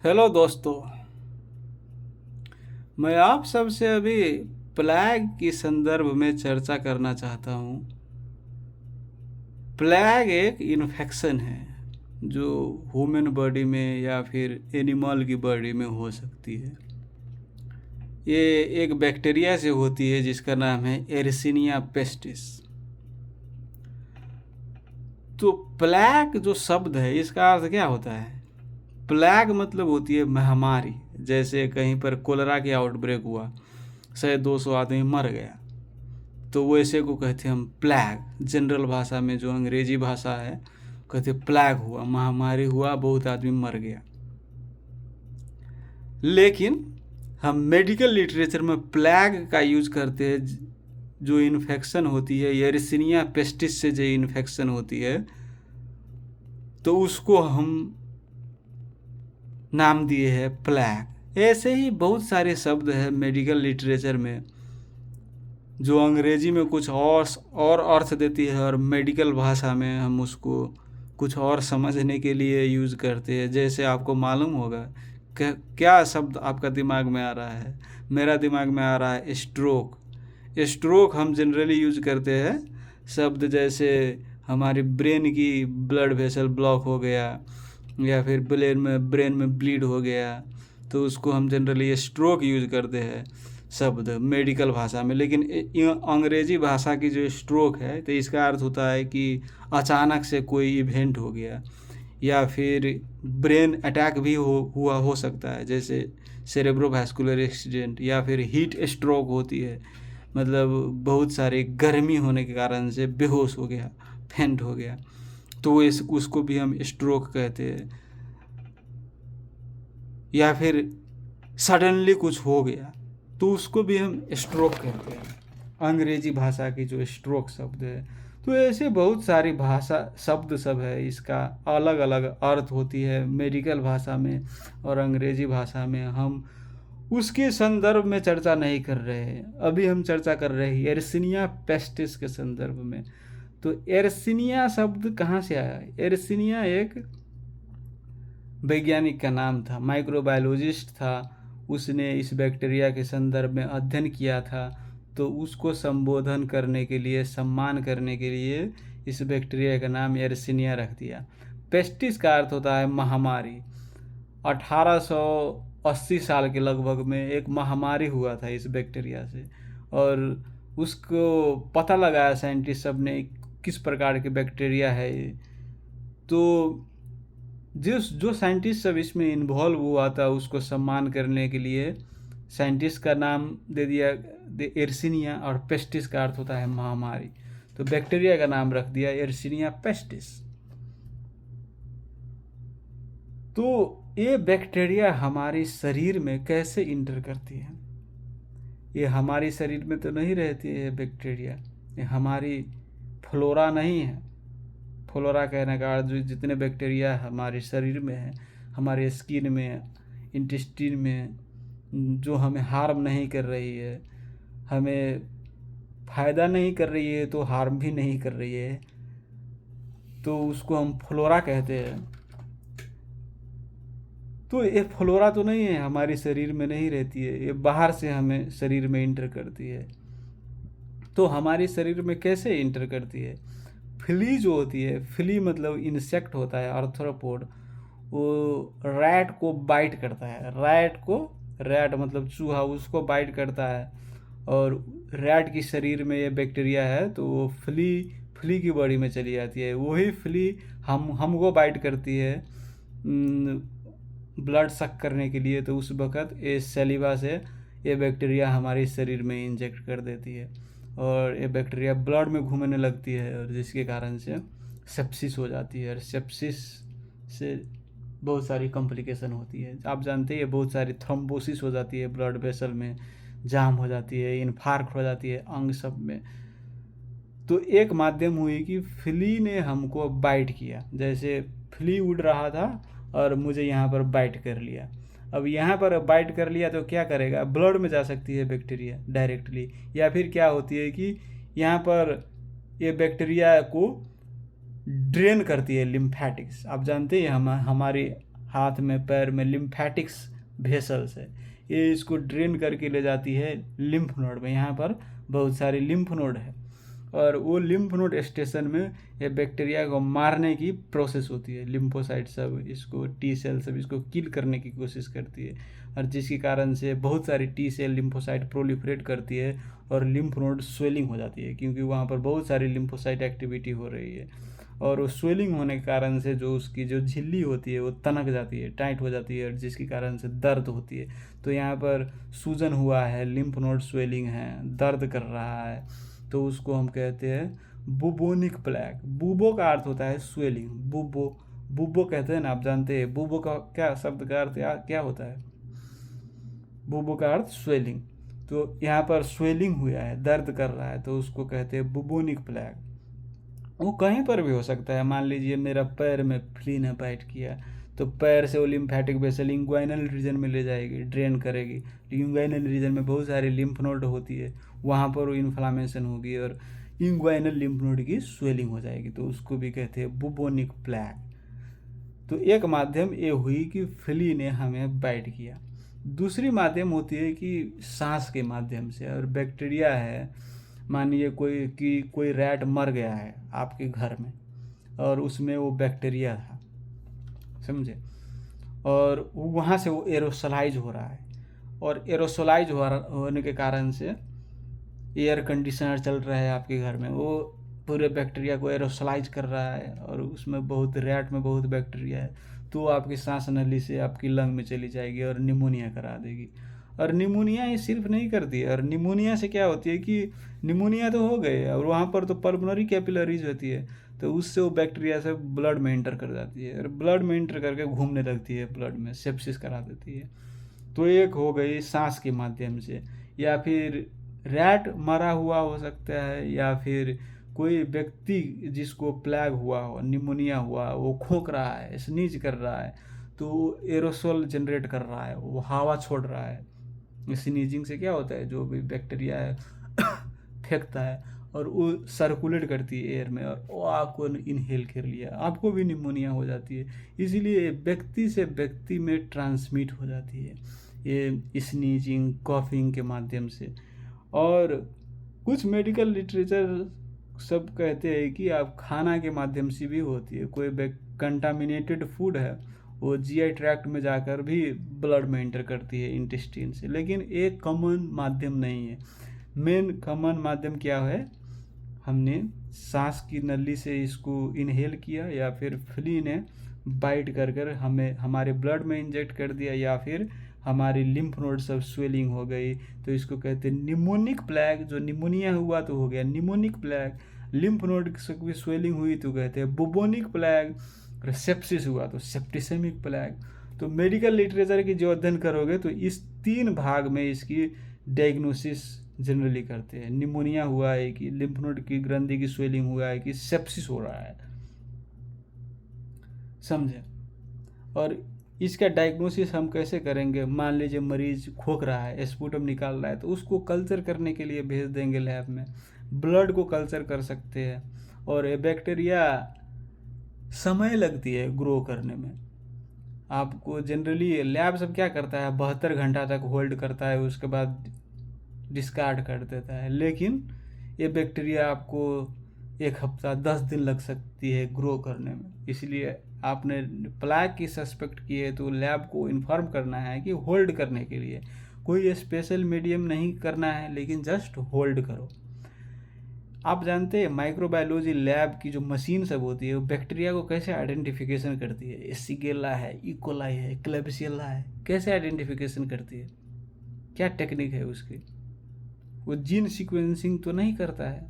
Hello दोस्तों। मैं आप सबसे अभी प्लेग के संदर्भ में चर्चा करना चाहता हूँ। प्लेग एक इन्फेक्शन है जो ह्यूमन बॉडी में या फिर एनिमल की बॉडी में हो सकती है। ये एक बैक्टीरिया से होती है जिसका नाम है एरिसिनिया पेस्टिस। तो प्लेग जो शब्द है इसका अर्थ क्या होता है? प्लेग मतलब होती है महामारी। जैसे कहीं पर कोलरा की आउटब्रेक हुआ, 100-200 आदमी मर गया, तो वो ऐसे को कहते हैं हम प्लेग। जनरल भाषा में जो अंग्रेजी भाषा है कहते प्लेग हुआ, महामारी हुआ, बहुत आदमी मर गया। लेकिन हम मेडिकल लिटरेचर में प्लेग का यूज करते हैं जो इन्फेक्शन होती है, येरिसिनिया पेस्टिस से जो इन्फेक्शन होती है, तो उसको हम नाम दिए हैं प्लेग। ऐसे ही बहुत सारे शब्द हैं मेडिकल लिटरेचर में जो अंग्रेजी में कुछ और अर्थ देती है और मेडिकल भाषा में हम उसको कुछ और समझने के लिए यूज़ करते हैं। जैसे आपको मालूम होगा क्या शब्द आपका दिमाग में आ रहा है? मेरा दिमाग में आ रहा है स्ट्रोक। स्ट्रोक हम जनरली यूज़ करते हैं शब्द जैसे हमारी ब्रेन की ब्लड वेसल ब्लॉक हो गया या फिर ब्रेन में ब्लीड हो गया, तो उसको हम जनरली स्ट्रोक यूज़ करते हैं शब्द मेडिकल भाषा में। लेकिन अंग्रेजी भाषा की जो स्ट्रोक है तो इसका अर्थ होता है कि अचानक से कोई इवेंट हो गया या फिर ब्रेन अटैक भी हो सकता है, जैसे सेरेब्रोवास्कुलर एक्सीडेंट या फिर हीट स्ट्रोक होती है, मतलब बहुत सारी गर्मी होने के कारण से बेहोश हो गया, फेंट हो गया, तो उसको भी हम स्ट्रोक कहते हैं। या फिर सडनली कुछ हो गया तो उसको भी हम स्ट्रोक कहते हैं, अंग्रेजी भाषा की जो स्ट्रोक शब्द है। तो ऐसे बहुत सारी भाषा शब्द सब है, इसका अलग अलग अर्थ होती है मेडिकल भाषा में और अंग्रेजी भाषा में। हम उसके संदर्भ में चर्चा नहीं कर रहे हैं, अभी हम चर्चा कर रहे हैं एर्सिनिया पेस्टिस के संदर्भ में। तो एर्सिनिया शब्द कहाँ से आया? एर्सिनिया एक वैज्ञानिक का नाम था, माइक्रोबायोलॉजिस्ट था। उसने इस बैक्टीरिया के संदर्भ में अध्ययन किया था, तो उसको संबोधन करने के लिए, सम्मान करने के लिए इस बैक्टीरिया का नाम एर्सिनिया रख दिया। पेस्टिस का अर्थ होता है महामारी। 1880 साल के लगभग में एक महामारी हुआ था इस बैक्टीरिया से, और उसको पता लगाया साइंटिस्ट सब ने किस प्रकार के बैक्टीरिया है ये। तो जो साइंटिस्ट सब इसमें इन्वॉल्व हुआ था उसको सम्मान करने के लिए साइंटिस्ट का नाम दे दिया एर्सिनिया, और पेस्टिस का अर्थ होता है महामारी, तो बैक्टीरिया का नाम रख दिया एर्सिनिया पेस्टिस। तो ये बैक्टीरिया हमारे शरीर में कैसे इंटर करती है? ये हमारी शरीर में तो नहीं रहती है बैक्टीरिया, ये हमारी फ्लोरा नहीं है। फ्लोरा कहने का अर्थ जो जितने बैक्टीरिया हमारे शरीर में है, हमारे स्किन में, इंटेस्टिन में, जो हमें हार्म नहीं कर रही है, हमें फ़ायदा नहीं कर रही है तो हार्म भी नहीं कर रही है, तो उसको हम फ्लोरा कहते हैं। तो ये फ्लोरा तो नहीं है, हमारे शरीर में नहीं रहती है, ये बाहर से हमें शरीर में इंटर करती है। तो हमारे शरीर में कैसे इंटर करती है? फ्ली जो होती है, फ्ली मतलब इंसेक्ट होता है, आर्थ्रोपोड, वो रैट को बाइट करता है। रैट मतलब चूहा, उसको बाइट करता है, और रैट की शरीर में ये बैक्टीरिया है तो वो फ्ली की बॉडी में चली जाती है। वही फ्ली हमको बाइट करती है ब्लड सक करने के लिए, तो उस वक़्त ये सलीवा से ये बैक्टीरिया हमारे शरीर में इंजेक्ट कर देती है और ये बैक्टीरिया ब्लड में घूमने लगती है, और जिसके कारण से सेप्सिस हो जाती है। और सेप्सिस से बहुत सारी कॉम्प्लिकेशन होती है, आप जानते हैं, बहुत सारी थ्रोम्बोसिस हो जाती है, ब्लड वेसल में जाम हो जाती है, इन्फार्क्ट हो जाती है अंग सब में। तो एक माध्यम हुई कि फ्ली ने हमको बाइट किया, जैसे फ्ली उड़ रहा था और मुझे यहाँ पर बाइट कर लिया। अब यहाँ पर बाइट कर लिया तो क्या करेगा? ब्लड में जा सकती है बैक्टीरिया डायरेक्टली, या फिर क्या होती है कि यहाँ पर ये बैक्टीरिया को ड्रेन करती है लिम्फेटिक्स। आप जानते हैं हमारी हाथ में पैर में लिम्फेटिक्स वेसल्स है, ये इसको ड्रेन करके ले जाती है लिम्फ नोड में। यहाँ पर बहुत सारे लिम्फ नोड है और वो लिम्फ नोड स्टेशन में ये बैक्टीरिया को मारने की प्रोसेस होती है। लिम्फोसाइट सब इसको, टी सेल सब इसको किल करने की कोशिश करती है और जिसके कारण से बहुत सारी टी सेल लिम्फोसाइट प्रोलिफरेट करती है और लिम्फ नोड स्वेलिंग हो जाती है, क्योंकि वहाँ पर बहुत सारी लिम्फोसाइट एक्टिविटी हो रही है। और वो स्वेलिंग होने के कारण से जो उसकी जो झिल्ली होती है वो तनक जाती है, टाइट हो जाती है और जिसके कारण से दर्द होती है। तो यहाँ पर सूजन हुआ है, लिम्फ नोड स्वेलिंग है, दर्द कर रहा है, तो उसको हम कहते हैं बुबोनिक प्लैग। बूबो का अर्थ होता है स्वेलिंग, बुबो बुबो कहते हैं ना, आप जानते हैं बुबो का क्या शब्द का अर्थ क्या होता है? बुबो का अर्थ स्वेलिंग। तो यहाँ पर स्वेलिंग हुआ है, दर्द कर रहा है, तो उसको कहते हैं बुबोनिक प्लैग। वो कहीं पर भी हो सकता है। मान लीजिए मेरा पैर में फ्ली ने बाइट किया, तो पैर से वो लिम्फेटिक वेसल इंग्वाइनल रीजन में ले जाएगी, ड्रेन करेगी। इंग्वाइनल रीजन में बहुत सारी लिम्फ नोड होती है, वहाँ पर वो इन्फ्लामेशन होगी और इंग्वाइनल लिम्फ नोड की स्वेलिंग हो जाएगी, तो उसको भी कहते हैं बुबोनिक प्लैग। तो एक माध्यम ये हुई कि फ्ली ने हमें बाइट किया। दूसरी माध्यम होती है कि सांस के माध्यम से। और बैक्टीरिया है, मानिए कोई रैट मर गया है आपके घर में और उसमें वो बैक्टीरिया था, समझे, और वहाँ से वो एरोसोलाइज हो रहा है और एरोसोलाइज होने के कारण से एयर कंडीशनर चल रहा है आपके घर में, वो पूरे बैक्टीरिया को एरोसोलाइज कर रहा है और उसमें बहुत, रैट में बहुत बैक्टीरिया है, तो आपकी सांस नली से आपकी लंग में चली जाएगी और निमोनिया करा देगी। और निमोनिया ही सिर्फ नहीं करती है, और निमोनिया से क्या होती है कि निमोनिया तो हो गए और वहाँ पर तो पल्मोनरी कैपिलरीज होती है, तो उससे वो बैक्टीरिया से ब्लड में इंटर कर जाती है और ब्लड में इंटर करके घूमने लगती है, ब्लड में सेप्सिस करा देती है। तो एक हो गई सांस के माध्यम से, या फिर रैट मरा हुआ हो सकता है, या फिर कोई व्यक्ति जिसको प्लैग हुआ हो, निमोनिया हुआ, वो खोंक रहा है, स्नीज कर रहा है, तो एरोसोल जनरेट कर रहा है, वो हवा छोड़ रहा है। स्नीजिंग से क्या होता है, जो भी बैक्टीरिया है फेंकता है और वो सर्कुलेट करती है एयर में और वो आपको इनहेल कर लिया, आपको भी निमोनिया हो जाती है। इसीलिए व्यक्ति से व्यक्ति में ट्रांसमिट हो जाती है ये स्नीजिंग, कॉफिंग के माध्यम से। और कुछ मेडिकल लिटरेचर सब कहते हैं कि आप खाना के माध्यम से भी होती है। कोई कंटामिनेटेड फूड है, वो जीआई ट्रैक्ट में जाकर भी ब्लड में इंटर करती है इंटेस्टाइन से, लेकिन एक कॉमन माध्यम नहीं है। मेन कॉमन माध्यम क्या है, हमने सांस की नली से इसको इनहेल किया, या फिर फ्ली ने बाइट कर हमें हमारे ब्लड में इंजेक्ट कर दिया, या फिर हमारी लिम्फ नोड सब स्वेलिंग हो गई, तो इसको कहते हैं निमोनिक प्लैग। जो निमोनिया हुआ तो हो गया निमोनिक प्लैग, लिम्फ नोड की स्वेलिंग हुई तो कहते हैं बुबोनिक प्लैग, सेप्सिस हुआ तो सेप्टिसेमिक प्लैग। तो मेडिकल लिटरेचर की जो अध्ययन करोगे तो इस 3 भाग में इसकी डायग्नोसिस जनरली करते हैं। निमोनिया हुआ है कि लिम्फ नोड की ग्रंथि की स्वेलिंग हुआ है कि सेप्सिस हो रहा है, समझे। और इसका डायग्नोसिस हम कैसे करेंगे? मान लीजिए मरीज खोक रहा है, स्पूटम निकाल रहा है, तो उसको कल्चर करने के लिए भेज देंगे लैब में, ब्लड को कल्चर कर सकते हैं। और ये बैक्टीरिया समय लगती है ग्रो करने में। आपको जनरली लैब सब क्या करता है, 72 घंटा तक होल्ड करता है, उसके बाद डिस्कार्ड कर देता है। लेकिन ये बैक्टीरिया आपको 1 हफ्ता 10 दिन लग सकती है ग्रो करने में। इसलिए आपने प्लैग की सस्पेक्ट की है तो लैब को इन्फॉर्म करना है कि होल्ड करने के लिए कोई स्पेशल मीडियम नहीं करना है, लेकिन जस्ट होल्ड करो। आप जानते हैं माइक्रोबायोलॉजी लैब की जो मशीन सब होती है वो बैक्टीरिया को कैसे आइडेंटिफिकेशन करती है? एसिगेला है, इकोलाई है, क्लेब्सिएला है, कैसे आइडेंटिफिकेशन करती है? क्या टेक्निक है उसकी? वो जीन सीक्वेंसिंग तो नहीं करता है।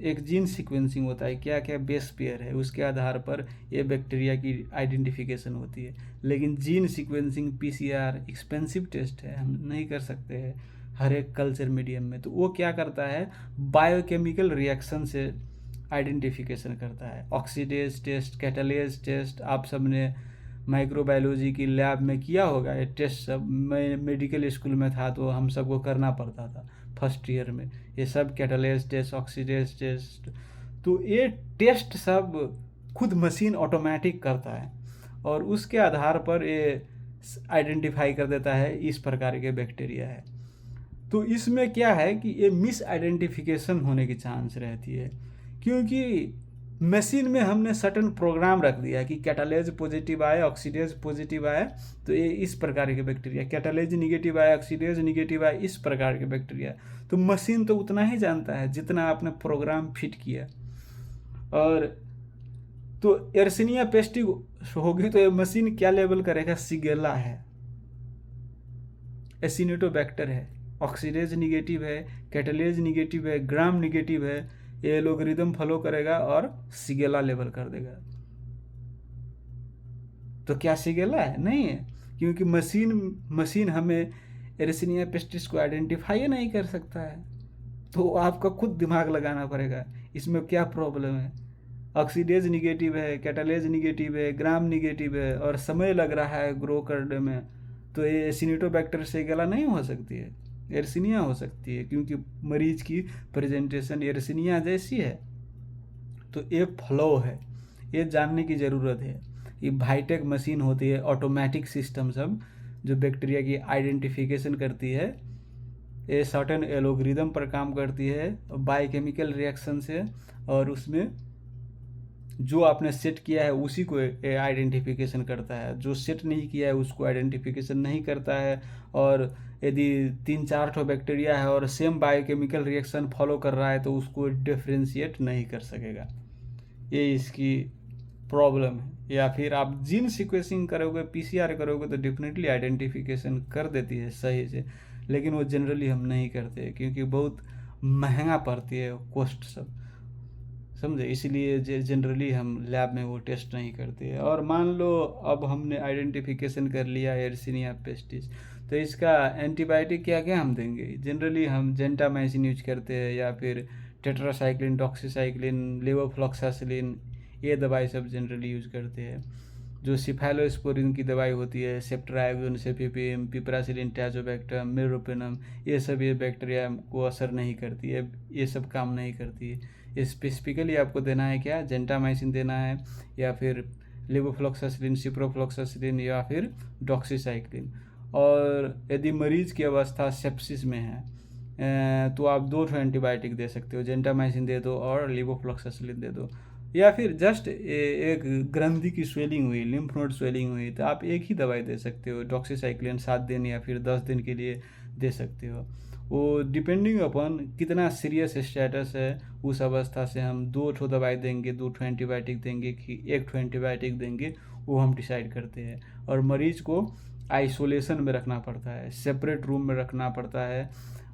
एक जीन सीक्वेंसिंग होता है, क्या क्या बेस पेयर है उसके आधार पर ये बैक्टीरिया की आइडेंटिफिकेशन होती है। लेकिन gene sequencing PCR expensive test है, हम नहीं कर सकते हैं हर एक कल्चर मीडियम में। तो वो क्या करता है, बायोकेमिकल रिएक्शन से आइडेंटिफिकेशन करता है। ऑक्सीडेज टेस्ट, कैटालेज टेस्ट, आप सब ने माइक्रोबायोलॉजी की लैब में किया होगा ये टेस्ट सब। मैं मेडिकल स्कूल में था तो हम सबको करना पड़ता था फर्स्ट ईयर में, ये सब कैटालेज टेस्ट, ऑक्सीडेज टेस्ट। तो ये टेस्ट सब खुद मशीन ऑटोमेटिक करता है और उसके आधार पर ये आइडेंटिफाई कर देता है इस प्रकार के बैक्टीरिया है। तो इसमें क्या है कि ये मिस आइडेंटिफिकेशन होने की चांस रहती है, क्योंकि मशीन में हमने सर्टन प्रोग्राम रख दिया कि कैटालेज पॉजिटिव आए, ऑक्सीडेज पॉजिटिव आए तो ये इस प्रकार के बैक्टीरिया, कैटालेज निगेटिव आए, ऑक्सीडेज निगेटिव आए, इस प्रकार के बैक्टीरिया। तो मशीन तो उतना ही जानता है जितना आपने प्रोग्राम फिट किया। और तो एर्सिनिया पेस्टी होगी तो ये मशीन क्या लेबल करेगा, सिगेला है, एसिनेटोबैक्टर है, ऑक्सीडेज निगेटिव है, कैटालेज निगेटिव है, ग्राम निगेटिव है, ये लोगरिदम फॉलो करेगा और सिगेला लेबल कर देगा। तो क्या सिगेला है? नहीं है, क्योंकि मशीन हमें एर्सिनिया पेस्टिस को आइडेंटिफाई नहीं कर सकता है। तो आपका खुद दिमाग लगाना पड़ेगा इसमें क्या प्रॉब्लम है। ऑक्सीडेज निगेटिव है, कैटालेज निगेटिव है, ग्राम निगेटिव है और समय लग रहा है ग्रो करने में, तो ये एसिनेटोबैक्टर सिगेला नहीं हो सकती है, एर्सिनिया हो सकती है, क्योंकि मरीज की प्रेजेंटेशन एर्सिनिया जैसी है। तो ये फ्लो है, ये जानने की ज़रूरत है। ये बाईटेक मशीन होती है, ऑटोमेटिक सिस्टम सब जो बैक्टीरिया की आइडेंटिफिकेशन करती है, ये सर्टेन एलोग्रिदम पर काम करती है बायोकेमिकल रिएक्शन से, और उसमें जो आपने सेट किया है उसी को आइडेंटिफिकेशन करता है, जो सेट नहीं किया है उसको आइडेंटिफिकेशन नहीं करता है। और यदि 3-4 ठो बैक्टीरिया है और सेम बायोकेमिकल रिएक्शन फॉलो कर रहा है तो उसको डिफ्रेंशिएट नहीं कर सकेगा, ये इसकी प्रॉब्लम है। या फिर आप जीन सीक्वेंसिंग करोगे, पीसीआर करोगे तो डेफिनेटली आइडेंटिफिकेशन कर देती है सही से, लेकिन वो जनरली हम नहीं करते क्योंकि बहुत महंगा पड़ती है कॉस्ट सब, समझे, इसलिए जनरली हम लैब में वो टेस्ट नहीं करते हैं। और मान लो अब हमने आइडेंटिफिकेशन कर लिया एर्सिनिया पेस्टिस, तो इसका एंटीबायोटिक क्या क्या हम देंगे? जनरली हम जेंटामाइसिन यूज करते हैं या फिर टेट्रासाइक्लिन, डॉक्सीसाइक्लिन, लेवोफ्लॉक्सासिलिन, ये दवाई सब जनरली यूज करते हैं। जो सिफालोस्पोरिन की दवाई होती है, सेप्ट्राइजोन, सेफिपिम, पिपरासिलिन, टैजोबैक्टम, मेरोपेनम, ये सब ये बैक्टीरिया को असर नहीं करती है, ये सब काम नहीं करती है। स्पेसिफिकली आपको देना है क्या, जेंटामाइसिन देना है या फिर लेवोफ्लॉक्सासिलिन, सिप्रोफ्लॉक्सासिलिन या फिर डॉक्सीसाइक्लिन। और यदि मरीज की अवस्था सेप्सिस में है तो आप 2 एंटीबायोटिक दे सकते हो, जेंटामाइसिन दे दो और लेवोफ्लॉक्सासिलिन दे दो। या फिर जस्ट एक ग्रंथि की स्वेलिंग हुई, लिम्फ नोड स्वेलिंग हुई, तो आप एक ही दवाई दे सकते हो, डॉक्सीसाइक्लिन 7 दिन या फिर 10 दिन के लिए दे सकते हो। वो डिपेंडिंग अपॉन कितना सीरियस स्टेटस है, उस अवस्था से हम 2 ठो दवाई देंगे, 2 ठो एंटीबायोटिक देंगे कि 1 ठो एंटीबायोटिक देंगे, वो हम डिसाइड करते हैं। और मरीज को आइसोलेशन में रखना पड़ता है, सेपरेट रूम में रखना पड़ता है।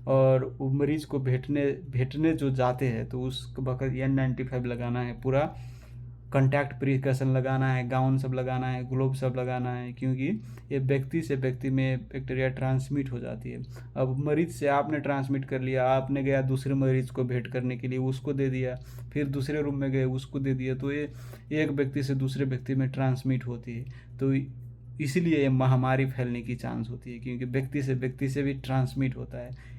और वो मरीज को भेटने जो जाते हैं तो उस वक्त N95 लगाना है, पूरा कंटैक्ट प्रिकॉशन लगाना है, गाउन सब लगाना है, ग्लोव सब लगाना है, क्योंकि ये व्यक्ति से व्यक्ति में बैक्टीरिया ट्रांसमिट हो जाती है। अब मरीज से आपने ट्रांसमिट कर लिया, आपने गया दूसरे मरीज को भेंट करने के लिए, उसको दे दिया, फिर दूसरे रूम में गए उसको दे दिया, तो ये एक व्यक्ति से दूसरे व्यक्ति में ट्रांसमिट होती है। तो इसीलिए ये महामारी फैलने की चांस होती है, क्योंकि व्यक्ति से भी ट्रांसमिट होता है।